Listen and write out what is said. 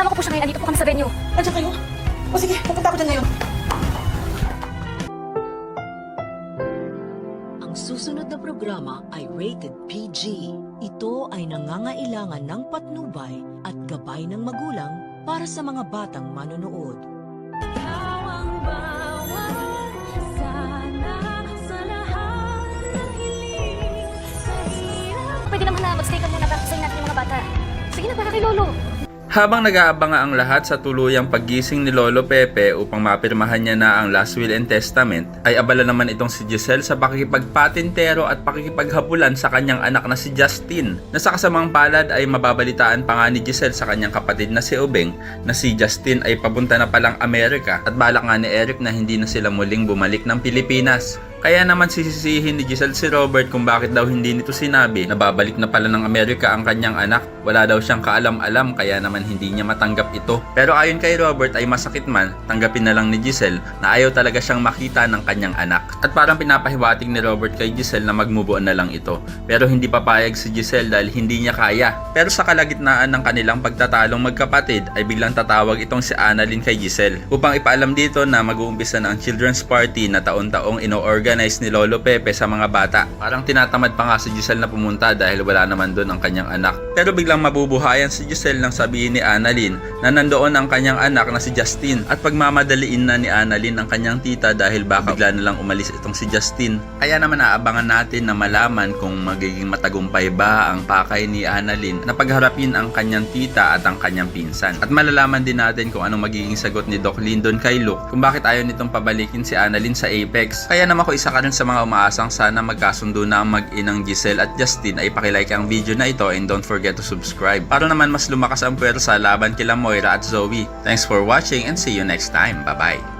Kasama ko po siya ngayon. Andito po kami sa venue. Andiyan kayo? O sige, pupunta ako dyan ngayon. Ang susunod na programa ay rated PG. Ito ay nangangailangan ng patnubay at gabay ng magulang para sa mga batang manonood. Pwede naman na magstay ka muna para sayin natin yung mga bata. Sige na, para kay Lolo. Habang nag-aabang ang lahat sa tuluyang paggising ni Lolo Pepe upang mapirmahan niya na ang last will and testament, ay abala naman itong si Giselle sa pakikipagpatintero at pakikipaghabulan sa kanyang anak na si Justin, na sa kasamang palad ay mababalitaan pa nga ni Giselle sa kanyang kapatid na si Obeng na si Justin ay papunta na palang Amerika at balak nga ni Eric na hindi na sila muling bumalik ng Pilipinas. Kaya naman sisisihin ni Giselle si Robert kung bakit daw hindi nito sinabi na babalik na pala ng Amerika ang kanyang anak. Wala daw siyang kaalam-alam kaya naman hindi niya matanggap ito. Pero ayon kay Robert ay masakit man, tanggapin na lang ni Giselle na ayaw talaga siyang makita ng kanyang anak. At parang pinapahiwatig ni Robert kay Giselle na mag-move on na lang ito. Pero hindi papayag si Giselle dahil hindi niya kaya. Pero sa kalagitnaan ng kanilang pagtatalong magkapatid ay biglang tatawag itong si Annalyn kay Giselle upang ipaalam dito na mag-uumpisa na ang children's party na taon-taong ino-organize ni Lolo Pepe sa mga bata. Parang tinatamad pa nga si Giselle na pumunta dahil wala naman doon ang kanyang anak. Pero biglang mabubuhayan si Giselle nang sabihin ni Annalyn na nandoon ang kanyang anak na si Justin at pagmamadaliin na ni Annalyn ang kanyang tita dahil baka bigla na lang umalis itong si Justin. Kaya naman aabangan natin na malaman kung magiging matagumpay ba ang pakay ni Annalyn na pagharapin ang kanyang tita at ang kanyang pinsan. At malalaman din natin kung anong magiging sagot ni Doc Lyndon kay Luke kung bakit ayaw nitong pabalikin si Annalyn sa Apex. Kaya naman ko isa ka rin sa mga umaasang sana magkasundo na ang mag-inang Giselle at Justin ay pakilike ang video na ito and don't forget to subscribe para naman mas lumakas ang puwersa laban kila Moira at Zoe. Thanks for watching and see you next time. Bye bye!